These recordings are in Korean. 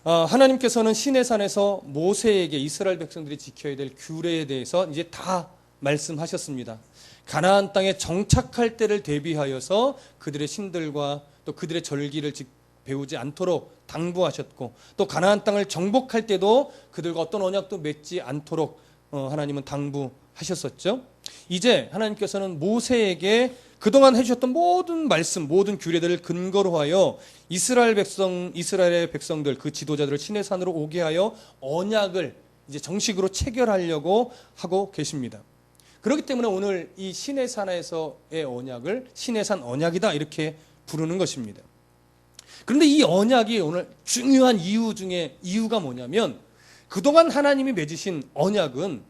하나님께서는 시내산에서 모세에게 이스라엘 백성들이 지켜야 될 규례에 대해서 이제 다 말씀하셨습니다. 가나안 땅에 정착할 때를 대비하여서 그들의 신들과 또 그들의 절기를 배우지 않도록 당부하셨고, 또 가나안 땅을 정복할 때도 그들과 어떤 언약도 맺지 않도록 하나님은 당부하셨었죠. 이제 하나님께서는 모세에게 그동안 해주셨던 모든 말씀, 모든 규례들을 근거로 하여 이스라엘의 백성들, 그 지도자들을 시내산으로 오게 하여 언약을 이제 정식으로 체결하려고 하고 계십니다. 그렇기 때문에 오늘 이 시내산에서의 언약을 시내산 언약이다 이렇게 부르는 것입니다. 그런데 이 언약이 오늘 중요한 이유 중에 이유가 뭐냐면, 그동안 하나님이 맺으신 언약은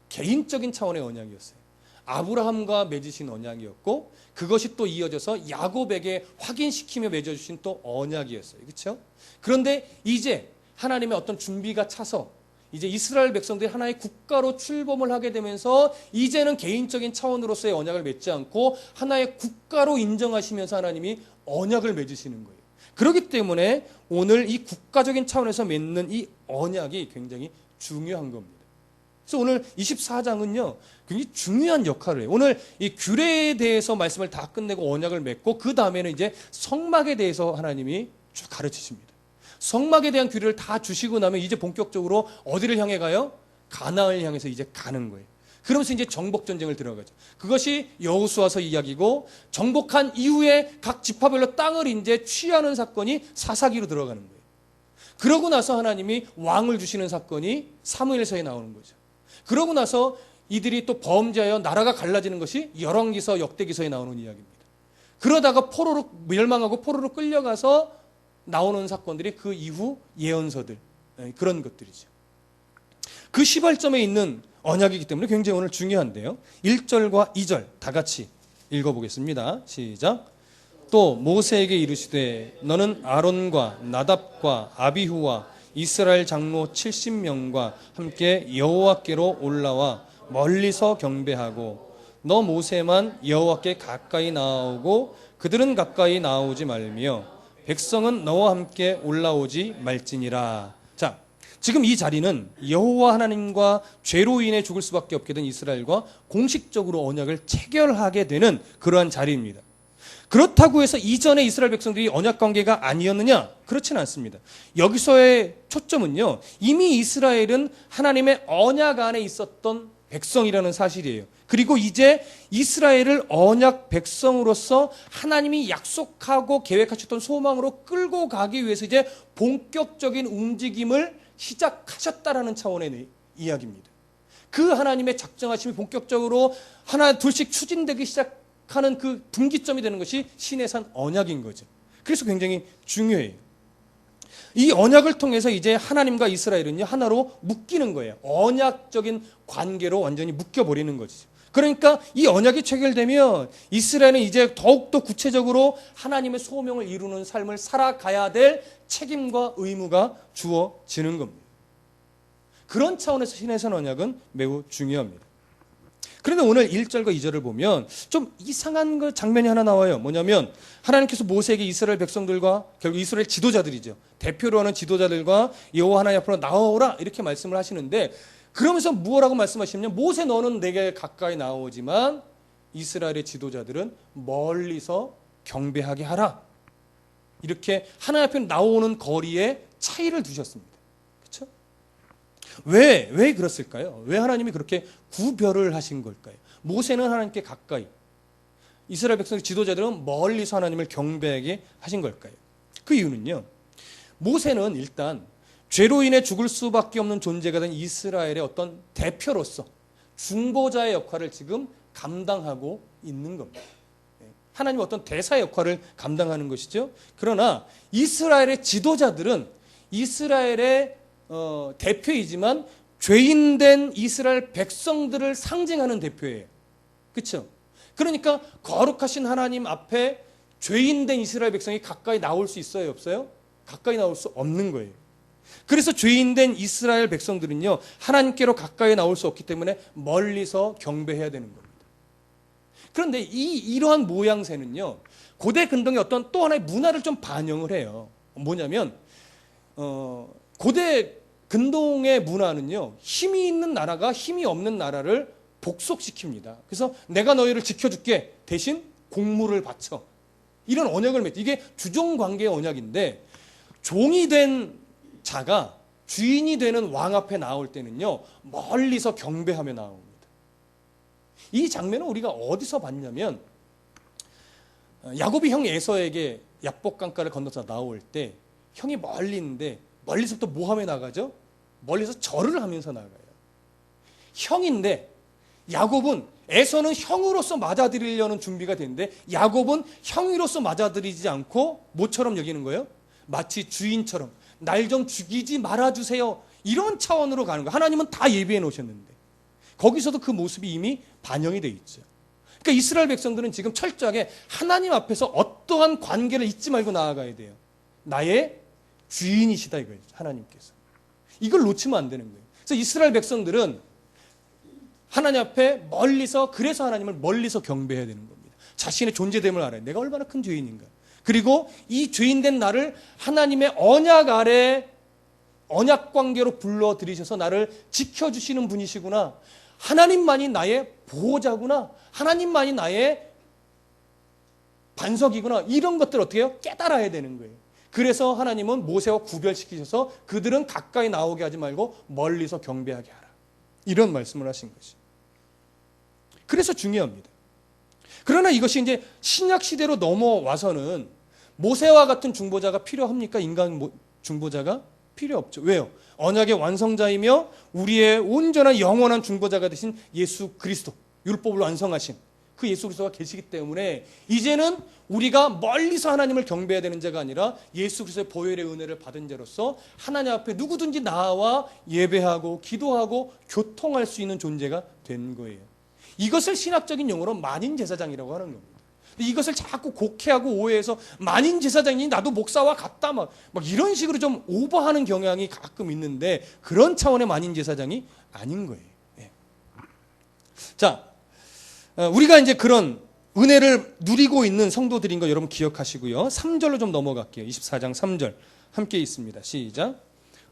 개인적인 차원의 언약이었어요. 아브라함과 맺으신 언약이었고, 그것이 또 이어져서 야곱에게 확인시키며 맺어주신 또 언약이었어요. 그렇죠? 그런데 이제 하나님의 어떤 준비가 차서 이제 이스라엘 백성들이 하나의 국가로 출범을 하게 되면서 이제는 개인적인 차원으로서의 언약을 맺지 않고 하나의 국가로 인정하시면서 하나님이 언약을 맺으시는 거예요. 그렇기 때문에 오늘 이 국가적인 차원에서 맺는 이 언약이 굉장히 중요한 겁니다. 그래서 오늘 24장은요 굉장히 중요한 역할을 해요. 오늘 이 규례에 대해서 말씀을 다 끝내고 언약을 맺고, 그 다음에는 이제 성막에 대해서 하나님이 쭉 가르치십니다. 성막에 대한 규례를 다 주시고 나면 이제 본격적으로 어디를 향해 가요? 가나안을 향해서 이제 가는 거예요. 그러면서 이제 정복 전쟁을 들어가죠. 그것이 여호수아서 이야기고, 정복한 이후에 각 지파별로 땅을 이제 취하는 사건이 사사기로 들어가는 거예요. 그러고 나서 하나님이 왕을 주시는 사건이 사무엘서에 나오는 거죠. 그러고 나서 이들이 또 범죄하여 나라가 갈라지는 것이 열왕기서, 역대기서에 나오는 이야기입니다. 그러다가 포로로 멸망하고 포로로 끌려가서 나오는 사건들이 그 이후 예언서들, 그런 것들이죠. 그 시발점에 있는 언약이기 때문에 굉장히 오늘 중요한데요. 1절과 2절 다 같이 읽어보겠습니다. 시작. 또 모세에게 이르시되 너는 아론과 나답과 아비후와 이스라엘 장로 70명과 함께 여호와께로 올라와 멀리서 경배하고, 너 모세만 여호와께 가까이 나아오고 그들은 가까이 나아오지 말며 백성은 너와 함께 올라오지 말지니라. 자, 지금 이 자리는 여호와 하나님과 죄로 인해 죽을 수밖에 없게 된 이스라엘과 공식적으로 언약을 체결하게 되는 그러한 자리입니다. 그렇다고 해서 이전에 이스라엘 백성들이 언약 관계가 아니었느냐? 그렇지는 않습니다. 여기서의 초점은요, 이미 이스라엘은 하나님의 언약 안에 있었던 백성이라는 사실이에요. 그리고 이제 이스라엘을 언약 백성으로서 하나님이 약속하고 계획하셨던 소망으로 끌고 가기 위해서 이제 본격적인 움직임을 시작하셨다라는 차원의 이야기입니다. 그 하나님의 작정하심이 본격적으로 하나 둘씩 추진되기 시작하는 그 분기점이 되는 것이 시내산 언약인 거죠. 그래서 굉장히 중요해요. 이 언약을 통해서 이제 하나님과 이스라엘은요 하나로 묶이는 거예요. 언약적인 관계로 완전히 묶여버리는 거죠. 그러니까 이 언약이 체결되면 이스라엘은 이제 더욱더 구체적으로 하나님의 소명을 이루는 삶을 살아가야 될 책임과 의무가 주어지는 겁니다. 그런 차원에서 시내산 언약은 매우 중요합니다. 그런데 오늘 1절과 2절을 보면 좀 이상한 그 장면이 하나 나와요. 뭐냐면 하나님께서 모세에게 이스라엘 백성들과, 결국 이스라엘 지도자들이죠, 대표로 하는 지도자들과 여호와 하나님 앞으로 나오라 이렇게 말씀을 하시는데, 그러면서 무엇라고 말씀하시냐면 모세 너는 내게 가까이 나오지만 이스라엘의 지도자들은 멀리서 경배하게 하라. 이렇게 하나님 앞에 나오는 거리에 차이를 두셨습니다. 그렇죠? 왜 그랬을까요? 왜 하나님이 그렇게 구별을 하신 걸까요? 모세는 하나님께 가까이, 이스라엘 백성의 지도자들은 멀리서 하나님을 경배하게 하신 걸까요? 그 이유는요, 모세는 일단 죄로 인해 죽을 수밖에 없는 존재가 된 이스라엘의 어떤 대표로서 중보자의 역할을 지금 감당하고 있는 겁니다. 하나님의 어떤 대사의 역할을 감당하는 것이죠. 그러나 이스라엘의 지도자들은 이스라엘의 대표이지만 죄인된 이스라엘 백성들을 상징하는 대표예요. 그렇죠? 그러니까 거룩하신 하나님 앞에 죄인된 이스라엘 백성이 가까이 나올 수 있어요, 없어요? 가까이 나올 수 없는 거예요. 그래서 죄인된 이스라엘 백성들은요 하나님께로 가까이 나올 수 없기 때문에 멀리서 경배해야 되는 겁니다. 그런데 이러한 모양새는요 고대 근동의 어떤 또 하나의 문화를 좀 반영을 해요. 뭐냐면 고대 근동의 문화는요, 힘이 있는 나라가 힘이 없는 나라를 복속시킵니다. 그래서 내가 너희를 지켜줄게, 대신 공물을 바쳐. 이런 언약을 맺죠. 이게 주종 관계의 언약인데, 종이 된 자가 주인이 되는 왕 앞에 나올 때는요, 멀리서 경배하며 나옵니다. 이 장면은 우리가 어디서 봤냐면, 야곱이 형 에서에게 야복강가를 건너서 나올 때 형이 멀리 있는데 멀리서부터 뭐 하며 나가죠? 멀리서 절을 하면서 나가요. 형인데 야곱은, 에서는 형으로서 맞아들이려는 준비가 되는데 야곱은 형으로서 맞아들이지 않고 뭐처럼 여기는 거예요? 마치 주인처럼 날 좀 죽이지 말아주세요, 이런 차원으로 가는 거예요. 하나님은 다 예비해 놓으셨는데 거기서도 그 모습이 이미 반영이 돼 있죠. 그러니까 이스라엘 백성들은 지금 철저하게 하나님 앞에서 어떠한 관계를 잊지 말고 나아가야 돼요. 나의 주인이시다 이거예요, 하나님께서. 이걸 놓치면 안 되는 거예요. 그래서 이스라엘 백성들은 하나님 앞에 멀리서, 그래서 하나님을 멀리서 경배해야 되는 겁니다. 자신의 존재됨을 알아요. 내가 얼마나 큰 죄인인가. 그리고 이 죄인된 나를 하나님의 언약 아래, 언약 관계로 불러들이셔서 나를 지켜주시는 분이시구나. 하나님만이 나의 보호자구나. 하나님만이 나의 반석이구나. 이런 것들을 어떻게 해요? 깨달아야 되는 거예요. 그래서 하나님은 모세와 구별시키셔서 그들은 가까이 나오게 하지 말고 멀리서 경배하게 하라, 이런 말씀을 하신 것이. 그래서 중요합니다. 그러나 이것이 이제 신약 시대로 넘어와서는 모세와 같은 중보자가 필요합니까? 인간 중보자가 필요 없죠. 왜요? 언약의 완성자이며 우리의 온전한 영원한 중보자가 되신 예수 그리스도, 율법을 완성하신 그 예수 그리스도가 계시기 때문에 이제는 우리가 멀리서 하나님을 경배해야 되는 자가 아니라 예수 그리스도의 보혈의 은혜를 받은 자로서 하나님 앞에 누구든지 나와 예배하고 기도하고 교통할 수 있는 존재가 된 거예요. 이것을 신학적인 용어로 만인제사장이라고 하는 겁니다. 이것을 자꾸 곡해하고 오해해서 만인제사장이니 나도 목사와 같다 막 이런 식으로 좀 오버하는 경향이 가끔 있는데, 그런 차원의 만인제사장이 아닌 거예요. 예. 자, 우리가 이제 그런 은혜를 누리고 있는 성도들인 거 여러분 기억하시고요. 3절로 좀 넘어갈게요. 24장 3절 함께 있습니다. 시작.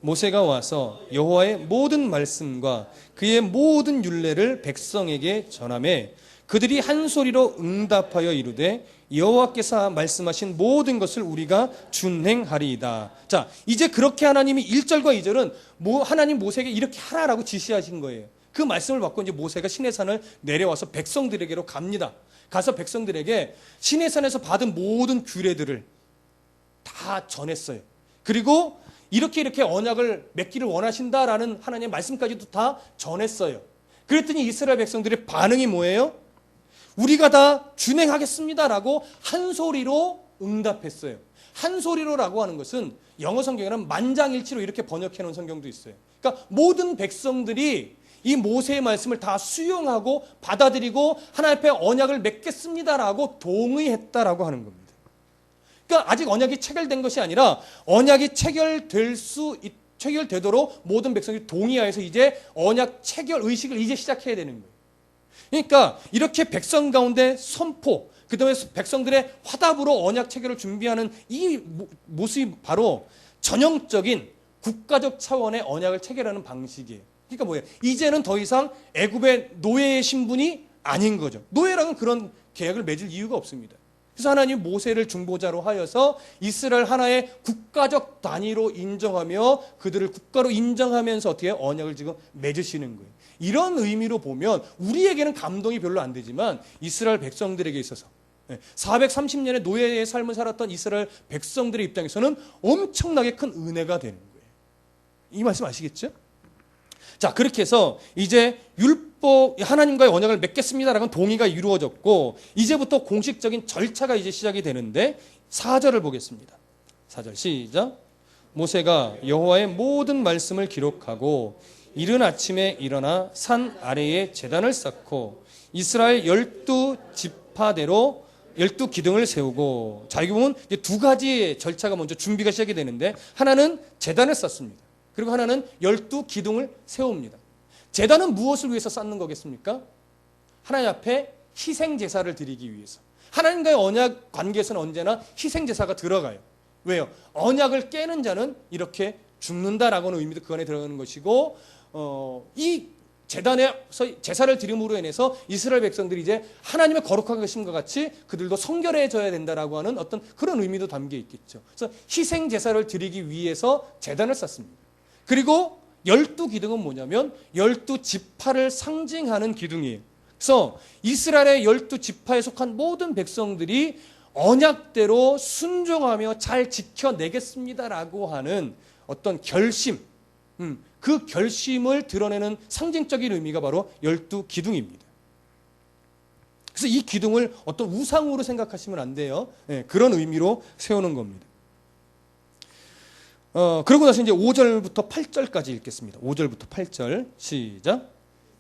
모세가 와서 여호와의 모든 말씀과 그의 모든 율례를 백성에게 전하매 그들이 한 소리로 응답하여 이르되 여호와께서 말씀하신 모든 것을 우리가 준행하리이다. 자, 이제 그렇게 하나님이 1절과 2절은 하나님 모세에게 이렇게 하라라고 지시하신 거예요. 그 말씀을 받고 이제 모세가 시내산을 내려와서 백성들에게로 갑니다. 가서 백성들에게 시내산에서 받은 모든 규례들을 다 전했어요. 그리고 이렇게 언약을 맺기를 원하신다라는 하나님의 말씀까지도 다 전했어요. 그랬더니 이스라엘 백성들의 반응이 뭐예요? 우리가 다 준행하겠습니다라고 한 소리로 응답했어요. 한 소리로라고 하는 것은 영어 성경에는 만장일치로 이렇게 번역해 놓은 성경도 있어요. 그러니까 모든 백성들이 이 모세의 말씀을 다 수용하고 받아들이고 하나님 앞에 언약을 맺겠습니다라고 동의했다라고 하는 겁니다. 그러니까 아직 언약이 체결된 것이 아니라 언약이 체결되도록 모든 백성이 동의하여서 이제 언약 체결 의식을 이제 시작해야 되는 거예요. 그러니까 이렇게 백성 가운데 선포, 그 다음에 백성들의 화답으로 언약 체결을 준비하는 이 모습이 바로 전형적인 국가적 차원의 언약을 체결하는 방식이에요. 그러니까 뭐예요? 이제는 더 이상 애굽의 노예의 신분이 아닌 거죠. 노예랑은 그런 계약을 맺을 이유가 없습니다. 그래서 하나님 모세를 중보자로 하여서 이스라엘 하나의 국가적 단위로 인정하며 그들을 국가로 인정하면서 어떻게 언약을 지금 맺으시는 거예요. 이런 의미로 보면 우리에게는 감동이 별로 안 되지만 이스라엘 백성들에게 있어서 430년의 노예의 삶을 살았던 이스라엘 백성들의 입장에서는 엄청나게 큰 은혜가 되는 거예요. 이 말씀 아시겠죠? 자, 그렇게 해서 이제 율법, 하나님과의 언약을 맺겠습니다라는 동의가 이루어졌고 이제부터 공식적인 절차가 이제 시작이 되는데 4절을 보겠습니다. 4절 시작. 모세가 여호와의 모든 말씀을 기록하고 이른 아침에 일어나 산 아래에 제단을 쌓고 이스라엘 12지파대로 12기둥을 세우고, 자, 여기 보면 이제 두 가지의 절차가 먼저 준비가 시작이 되는데 하나는 제단을 쌓습니다. 그리고 하나는 12기둥을 세웁니다. 제단은 무엇을 위해서 쌓는 거겠습니까? 하나님 앞에 희생제사를 드리기 위해서. 하나님과의 언약 관계에서는 언제나 희생제사가 들어가요. 왜요? 언약을 깨는 자는 이렇게 죽는다라고는 의미도 그 안에 들어가는 것이고, 이 재단에서 제사를 드림으로 인해서 이스라엘 백성들이 이제 하나님의 거룩한 것임과 같이 그들도 성결해져야 된다라고 하는 어떤 그런 의미도 담겨 있겠죠. 그래서 희생 제사를 드리기 위해서 제단을 쌓습니다. 그리고 12기둥은 뭐냐면 12지파를 상징하는 기둥이에요. 그래서 이스라엘의 12지파에 속한 모든 백성들이 언약대로 순종하며 잘 지켜내겠습니다라고 하는 어떤 결심, 그 결심을 드러내는 상징적인 의미가 바로 12기둥입니다. 그래서 이 기둥을 어떤 우상으로 생각하시면 안 돼요. 네, 그런 의미로 세우는 겁니다. 그러고 나서 이제 5절부터 8절까지 읽겠습니다. 5절부터 8절 시작.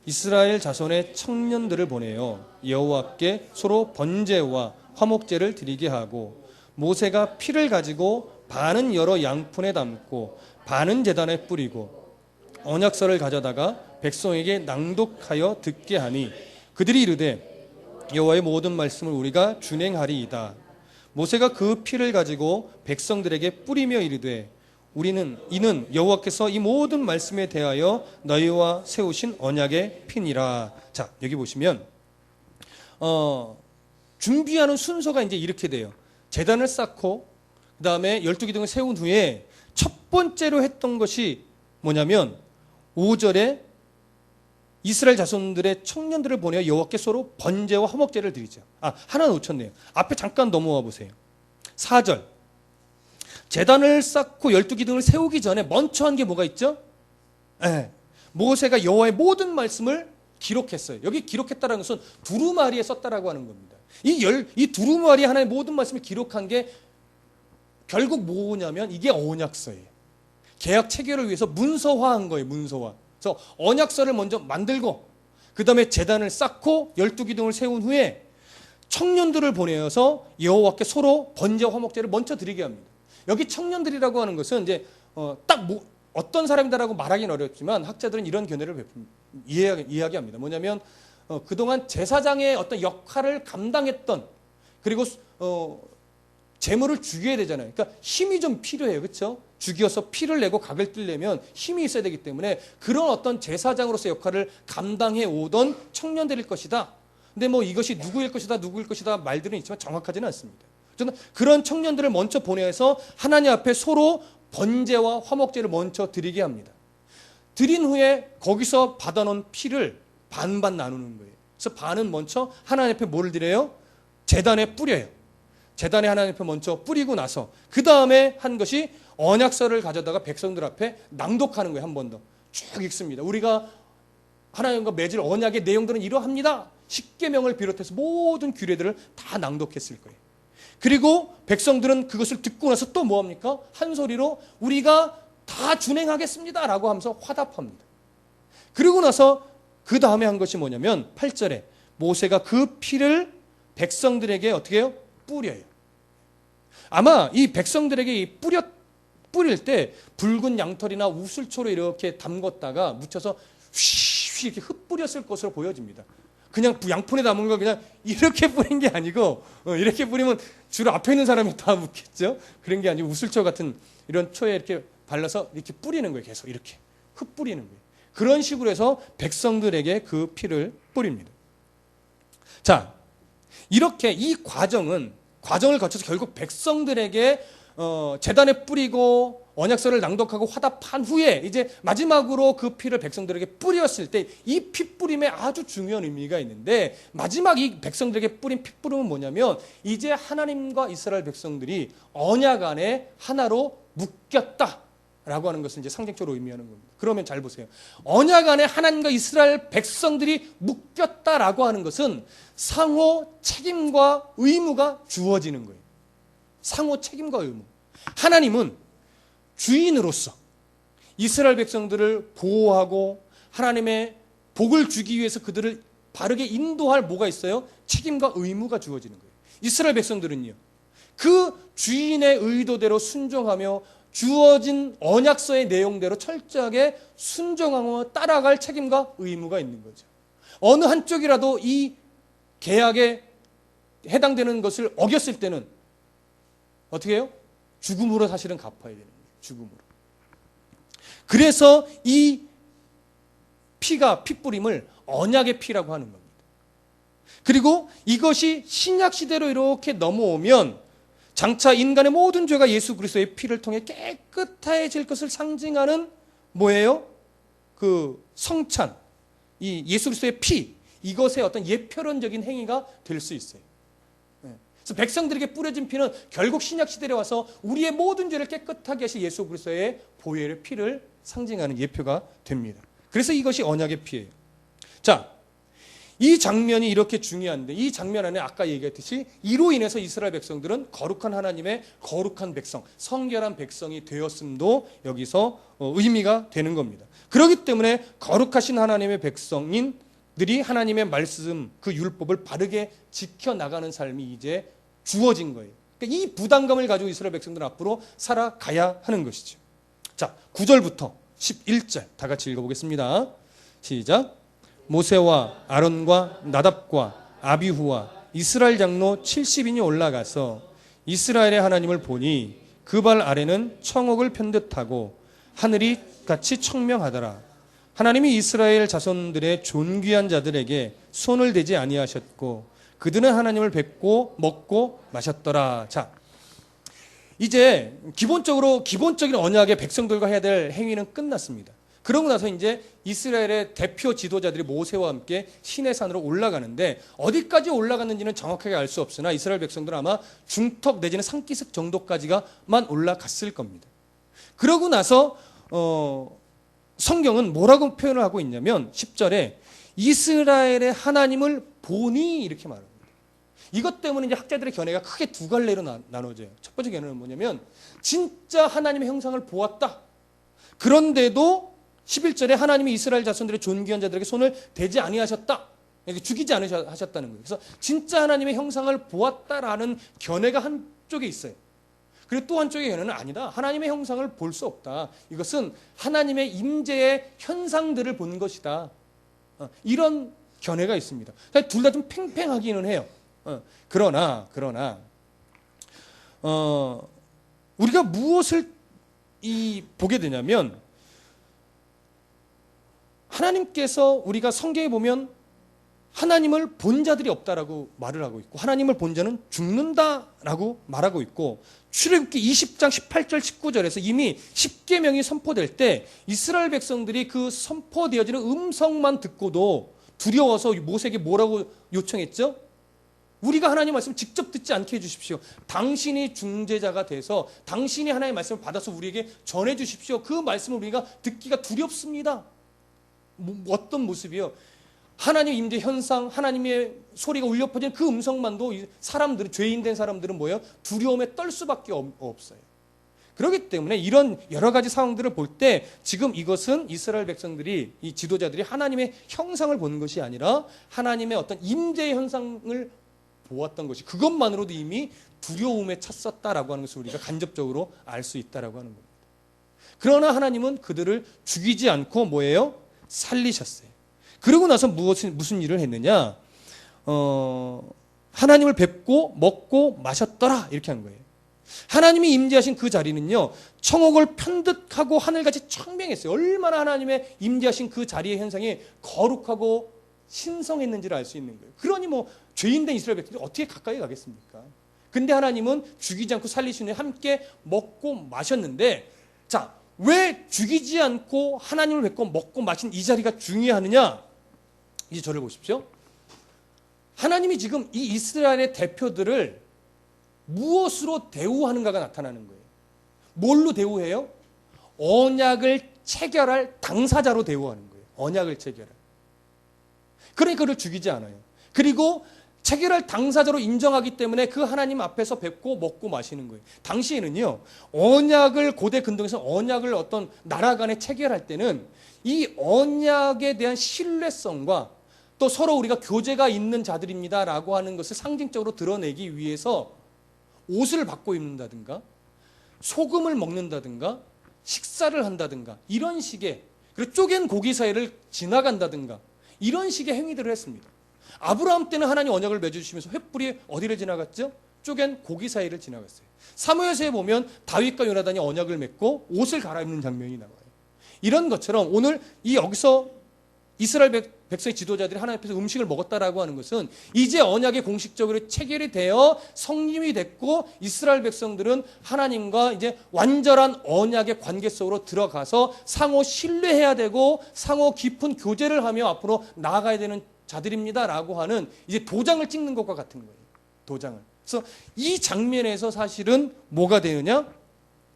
이스라엘 자손의 청년들을 보내어 여호와께 서로 번제와 화목제를 드리게 하고 모세가 피를 가지고 반은 여러 양푼에 담고 반은 제단에 뿌리고 언약서를 가져다가 백성에게 낭독하여 듣게 하니 그들이 이르되 여호와의 모든 말씀을 우리가 준행하리이다. 모세가 그 피를 가지고 백성들에게 뿌리며 이르되 이는 여호와께서 이 모든 말씀에 대하여 너희와 세우신 언약의 피니라. 자, 여기 보시면 준비하는 순서가 이제 이렇게 돼요. 제단을 쌓고 그 다음에 12기둥을 세운 후에 첫 번째로 했던 것이 뭐냐면 5절에 이스라엘 자손들의 청년들을 보내어 여호와께 서로 번제와 화목제를 드리죠. 하나 놓쳤네요. 앞에 잠깐 넘어와 보세요. 4절. 제단을 쌓고 12기둥을 세우기 전에 먼저 한 게 뭐가 있죠? 모세가 여호와의 모든 말씀을 기록했어요. 여기 기록했다는 것은 두루마리에 썼다라고 하는 겁니다. 이 두루마리에 하나님의 모든 말씀을 기록한 게 결국 뭐냐면 이게 언약서예요. 계약 체결을 위해서 문서화한 거예요. 문서화. 그래서 언약서를 먼저 만들고 그 다음에 제단을 쌓고 12기둥을 세운 후에 청년들을 보내어서 여호와께 서로 번제와 화목제를 먼저 드리게 합니다. 여기 청년들이라고 하는 것은 이제 어떤 사람이다라고 말하기는 어렵지만 학자들은 이런 견해를 이야기합니다. 뭐냐면 그동안 제사장의 어떤 역할을 감당했던 그리고 제물을 죽여야 되잖아요. 그러니까 힘이 좀 필요해요. 그렇죠? 죽여서 피를 내고 각을 뜰려면 힘이 있어야 되기 때문에 그런 어떤 제사장으로서의 역할을 감당해 오던 청년들일 것이다. 근데 뭐 이것이 누구일 것이다 말들은 있지만 정확하지는 않습니다. 저는 그런 청년들을 먼저 보내서 하나님 앞에 서로 번제와 화목제를 먼저 드리게 합니다. 드린 후에 거기서 받아놓은 피를 반반 나누는 거예요. 그래서 반은 먼저 하나님 앞에 뭐를 드려요? 제단에 뿌려요. 제단에 하나님 앞에 먼저 뿌리고 나서 그 다음에 한 것이 언약서를 가져다가 백성들 앞에 낭독하는 거예요. 한 번 더 쭉 읽습니다. 우리가 하나님과 맺을 언약의 내용들은 이러합니다. 십계명을 비롯해서 모든 규례들을 다 낭독했을 거예요. 그리고 백성들은 그것을 듣고 나서 또 뭐합니까? 한 소리로 우리가 다 준행하겠습니다 라고 하면서 화답합니다. 그리고 나서 그 다음에 한 것이 뭐냐면 8절에 모세가 그 피를 백성들에게 어떻게 해요? 뿌려요. 아마 이 백성들에게 뿌릴 때 붉은 양털이나 우슬초로 이렇게 담궜다가 묻혀서 휘 이렇게 흩뿌렸을 것으로 보여집니다. 그냥 양푼에 담은 거 그냥 이렇게 뿌린 게 아니고 이렇게 뿌리면 주로 앞에 있는 사람이 다 묻겠죠. 그런 게 아니고 우슬초 같은 이런 초에 이렇게 발라서 이렇게 뿌리는 거예요. 계속 이렇게 흩뿌리는 거예요. 그런 식으로 해서 백성들에게 그 피를 뿌립니다. 자, 이렇게 이 과정을 거쳐서 결국 백성들에게 제단에 뿌리고 언약서를 낭독하고 화답한 후에 이제 마지막으로 그 피를 백성들에게 뿌렸을 때 이 피 뿌림에 아주 중요한 의미가 있는데 마지막 이 백성들에게 뿌린 피 뿌림은 뭐냐면 이제 하나님과 이스라엘 백성들이 언약 안에 하나로 묶였다라고 하는 것을 이제 상징적으로 의미하는 겁니다. 그러면 잘 보세요. 언약 안에 하나님과 이스라엘 백성들이 묶였다라고 하는 것은 상호 책임과 의무가 주어지는 거예요. 상호 책임과 의무. 하나님은 주인으로서 이스라엘 백성들을 보호하고 하나님의 복을 주기 위해서 그들을 바르게 인도할 뭐가 있어요? 책임과 의무가 주어지는 거예요. 이스라엘 백성들은요. 그 주인의 의도대로 순종하며 주어진 언약서의 내용대로 철저하게 순종하며 따라갈 책임과 의무가 있는 거죠. 어느 한쪽이라도 이 계약에 해당되는 것을 어겼을 때는 어떻게 해요? 죽음으로 사실은 갚아야 되는 거예요. 죽음으로. 그래서 이 피가 핏부림을 언약의 피라고 하는 겁니다. 그리고 이것이 신약 시대로 이렇게 넘어오면 장차 인간의 모든 죄가 예수 그리스도의 피를 통해 깨끗해질 것을 상징하는 뭐예요? 그 성찬, 이 예수 그리스도의 피, 이것의 어떤 예표론적인 행위가 될 수 있어요. 그래서 백성들에게 뿌려진 피는 결국 신약 시대에 와서 우리의 모든 죄를 깨끗하게 하신 예수 그리스도의 보혈의 피를 상징하는 예표가 됩니다. 그래서 이것이 언약의 피예요. 자, 이 장면이 이렇게 중요한데 이 장면 안에 아까 얘기했듯이 이로 인해서 이스라엘 백성들은 거룩한 하나님의 거룩한 백성, 성결한 백성이 되었음도 여기서 의미가 되는 겁니다. 그렇기 때문에 거룩하신 하나님의 백성인들이 하나님의 말씀, 그 율법을 바르게 지켜나가는 삶이 이제 주어진 거예요. 그러니까 이 부담감을 가지고 이스라엘 백성들은 앞으로 살아가야 하는 것이죠. 자, 9절부터 11절 다 같이 읽어보겠습니다. 시작. 모세와 아론과 나답과 아비후와 이스라엘 장로 70인이 올라가서 이스라엘의 하나님을 보니 그 발 아래는 청옥을 편 듯하고 하늘이 같이 청명하더라. 하나님이 이스라엘 자손들의 존귀한 자들에게 손을 대지 아니하셨고 그들은 하나님을 뵙고 먹고 마셨더라. 자, 이제 기본적인 언약의 백성들과 해야 될 행위는 끝났습니다. 그러고 나서 이제 이스라엘의 대표 지도자들이 모세와 함께 시내산으로 올라가는데 어디까지 올라갔는지는 정확하게 알 수 없으나 이스라엘 백성들은 아마 중턱 내지는 산기슭 정도까지만 올라갔을 겁니다. 그러고 나서 성경은 뭐라고 표현을 하고 있냐면 10절에 이스라엘의 하나님을 보니 이렇게 말합니다. 이것 때문에 이제 학자들의 견해가 크게 두 갈래로 나눠져요. 첫 번째 견해는 뭐냐면 진짜 하나님의 형상을 보았다. 그런데도 11절에 하나님이 이스라엘 자손들의 존귀한 자들에게 손을 대지 아니하셨다. 죽이지 않으셨다는 거예요. 그래서 진짜 하나님의 형상을 보았다라는 견해가 한쪽에 있어요. 그리고 또 한쪽의 견해는 아니다. 하나님의 형상을 볼 수 없다. 이것은 하나님의 임재의 현상들을 본 것이다. 이런 견해가 있습니다. 둘 다 좀 팽팽하기는 해요. 그러나 우리가 무엇을 보게 되냐면 하나님께서 우리가 성경에 보면 하나님을 본 자들이 없다라고 말을 하고 있고 하나님을 본 자는 죽는다라고 말하고 있고 출애굽기 20장 18절 19절에서 이미 십계명이 선포될 때 이스라엘 백성들이 그 선포되어지는 음성만 듣고도 두려워서 모세에게 뭐라고 요청했죠? 우리가 하나님 말씀을 직접 듣지 않게 해주십시오. 당신이 중재자가 돼서 당신이 하나님의 말씀을 받아서 우리에게 전해 주십시오. 그 말씀을 우리가 듣기가 두렵습니다. 어떤 모습이요? 하나님 임재 현상, 하나님의 소리가 울려 퍼지는 그 음성만도 사람들은, 죄인된 사람들은 뭐예요? 두려움에 떨 수밖에 없어요. 그렇기 때문에 이런 여러 가지 상황들을 볼 때 지금 이것은 이스라엘 백성들이, 이 지도자들이 하나님의 형상을 보는 것이 아니라 하나님의 어떤 임재의 현상을 보았던 것이, 그것만으로도 이미 두려움에 찼었다라고 하는 것을 우리가 간접적으로 알 수 있다라고 하는 겁니다. 그러나 하나님은 그들을 죽이지 않고 뭐예요? 살리셨어요. 그러고 나서 무슨 일을 했느냐? 하나님을 뵙고 먹고 마셨더라 이렇게 한 거예요. 하나님이 임재하신 그 자리는요, 청옥을 편득하고 하늘같이 청명했어요. 얼마나 하나님의 임재하신 그 자리의 현상이 거룩하고 신성했는지를 알 수 있는 거예요. 그러니 뭐 죄인된 이스라엘 백성들이 어떻게 가까이 가겠습니까? 근데 하나님은 죽이지 않고 살리시는 함께 먹고 마셨는데, 자, 왜 죽이지 않고 하나님을 뵙고 먹고 마신 이 자리가 중요하느냐? 이제 저를 보십시오. 하나님이 지금 이 이스라엘의 대표들을 무엇으로 대우하는가가 나타나는 거예요. 뭘로 대우해요? 언약을 체결할 당사자로 대우하는 거예요. 언약을 체결할. 그러니까 그를 죽이지 않아요. 그리고 체결할 당사자로 인정하기 때문에 그 하나님 앞에서 뵙고 먹고 마시는 거예요. 당시에는요, 언약을, 고대 근동에서 언약을 어떤 나라 간에 체결할 때는 이 언약에 대한 신뢰성과 또 서로 우리가 교제가 있는 자들입니다라고 하는 것을 상징적으로 드러내기 위해서 옷을 바꿔 입는다든가 소금을 먹는다든가 식사를 한다든가 이런 식의, 그리고 쪼갠 고기 사이를 지나간다든가 이런 식의 행위들을 했습니다. 아브라함 때는 하나님 언약을 맺어주시면서 횃불이 어디를 지나갔죠? 쪼갠 고기 사이를 지나갔어요. 사무엘서에 보면 다윗과 요나단이 언약을 맺고 옷을 갈아입는 장면이 나와요. 이런 것처럼 오늘 이 여기서 이스라엘 백성의 지도자들이 하나님 앞에서 음식을 먹었다라고 하는 것은 이제 언약이 공식적으로 체결이 되어 성립이 됐고 이스라엘 백성들은 하나님과 이제 완전한 언약의 관계 속으로 들어가서 상호 신뢰해야 되고 상호 깊은 교제를 하며 앞으로 나아가야 되는 자들입니다라고 하는 이제 도장을 찍는 것과 같은 거예요. 도장을. 그래서 이 장면에서 사실은 뭐가 되느냐?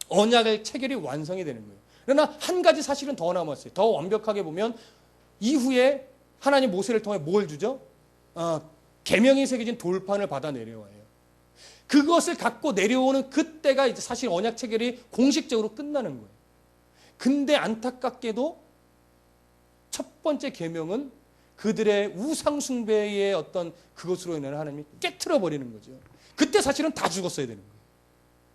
언약의 체결이 완성이 되는 거예요. 그러나 한 가지 사실은 더 남았어요. 더 완벽하게 보면 이후에 하나님 모세를 통해 뭘 주죠? 계명이 새겨진 돌판을 받아 내려와요. 그것을 갖고 내려오는 그때가 이제 사실 언약 체결이 공식적으로 끝나는 거예요. 근데 안타깝게도 첫 번째 계명은 그들의 우상 숭배의 어떤 그것으로 인해 하나님이 깨트려 버리는 거죠. 그때 사실은 다 죽었어야 되는 거예요.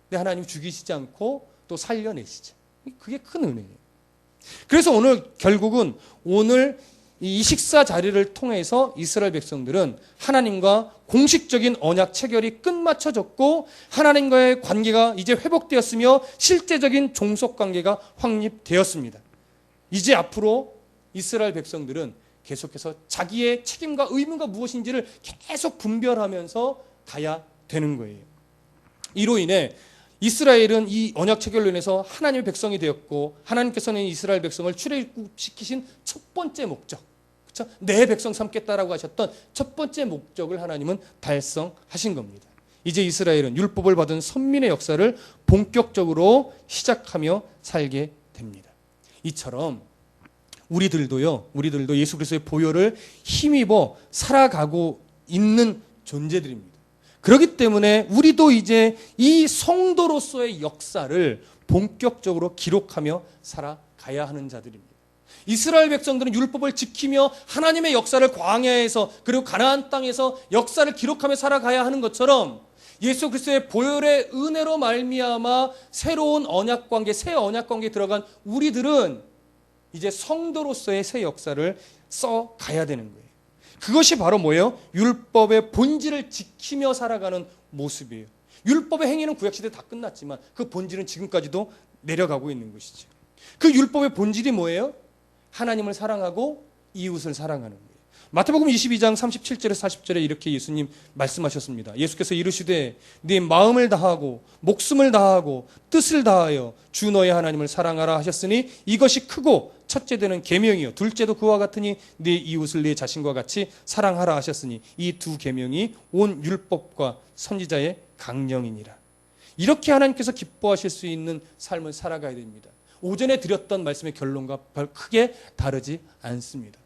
근데 하나님이 죽이시지 않고 또 살려내시죠. 그게 큰 은혜예요. 그래서 오늘 결국은 오늘 이 식사 자리를 통해서 이스라엘 백성들은 하나님과 공식적인 언약 체결이 끝마쳐졌고 하나님과의 관계가 이제 회복되었으며 실제적인 종속 관계가 확립되었습니다. 이제 앞으로 이스라엘 백성들은 계속해서 자기의 책임과 의무가 무엇인지를 계속 분별하면서 가야 되는 거예요. 이로 인해 이스라엘은 이 언약 체결로 인해서 하나님의 백성이 되었고 하나님께서는 이스라엘 백성을 출애굽시키신 첫 번째 목적, 그렇죠? 내 백성 삼겠다라고 하셨던 첫 번째 목적을 하나님은 달성하신 겁니다. 이제 이스라엘은 율법을 받은 선민의 역사를 본격적으로 시작하며 살게 됩니다. 이처럼 우리들도 예수 그리스도의 보혈을 힘입어 살아가고 있는 존재들입니다. 그렇기 때문에 우리도 이제 이 성도로서의 역사를 본격적으로 기록하며 살아가야 하는 자들입니다. 이스라엘 백성들은 율법을 지키며 하나님의 역사를 광야에서 그리고 가나안 땅에서 역사를 기록하며 살아가야 하는 것처럼 예수 그리스도의 보혈의 은혜로 말미암아 새로운 언약 관계, 새 언약 관계에 들어간 우리들은 이제 성도로서의 새 역사를 써가야 되는 거예요. 그것이 바로 뭐예요? 율법의 본질을 지키며 살아가는 모습이에요. 율법의 행위는 구약시대 다 끝났지만 그 본질은 지금까지도 내려가고 있는 것이죠. 그 율법의 본질이 뭐예요? 하나님을 사랑하고 이웃을 사랑하는 거예요. 마태복음 22장 37절에서 40절에 이렇게 예수님 말씀하셨습니다. 예수께서 이르시되 네 마음을 다하고 목숨을 다하고 뜻을 다하여 주 너의 하나님을 사랑하라 하셨으니 이것이 크고 첫째 되는 계명이요 둘째도 그와 같으니 네 이웃을 네 자신과 같이 사랑하라 하셨으니 이 두 계명이 온 율법과 선지자의 강령이니라. 이렇게 하나님께서 기뻐하실 수 있는 삶을 살아가야 됩니다. 오전에 드렸던 말씀의 결론과 별 크게 다르지 않습니다.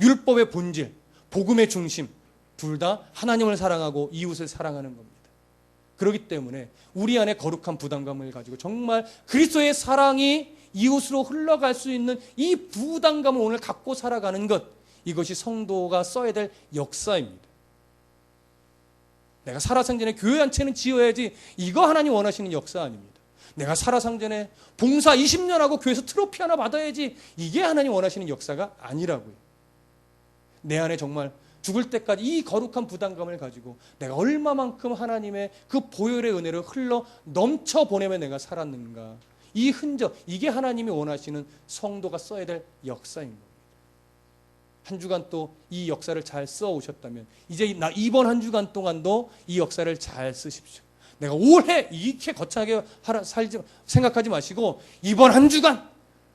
율법의 본질, 복음의 중심, 둘 다 하나님을 사랑하고 이웃을 사랑하는 겁니다. 그렇기 때문에 우리 안에 거룩한 부담감을 가지고 정말 그리스도의 사랑이 이웃으로 흘러갈 수 있는 이 부담감을 오늘 갖고 살아가는 것, 이것이 성도가 써야 될 역사입니다. 내가 살아생전에 교회 한 채는 지어야지, 이거 하나님 원하시는 역사 아닙니다. 내가 살아생전에 봉사 20년 하고 교회에서 트로피 하나 받아야지, 이게 하나님 원하시는 역사가 아니라고요. 내 안에 정말 죽을 때까지 이 거룩한 부담감을 가지고 내가 얼마만큼 하나님의 그 보혈의 은혜를 흘러 넘쳐 보내며 내가 살았는가, 이 흔적, 이게 하나님이 원하시는 성도가 써야 될 역사인 겁니다. 한 주간 또 이 역사를 잘 써오셨다면 이제 이번 한 주간 동안도 이 역사를 잘 쓰십시오. 내가 올해 이렇게 거창하게 살지 생각하지 마시고 이번 한 주간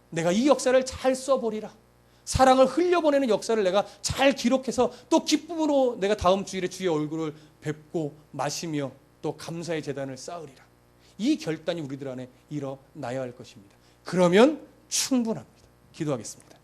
내가 이 역사를 잘 써보리라. 사랑을 흘려보내는 역사를 내가 잘 기록해서 또 기쁨으로 내가 다음 주일에 주의 얼굴을 뵙고 마시며 또 감사의 제단을 쌓으리라. 이 결단이 우리들 안에 일어나야 할 것입니다. 그러면 충분합니다. 기도하겠습니다.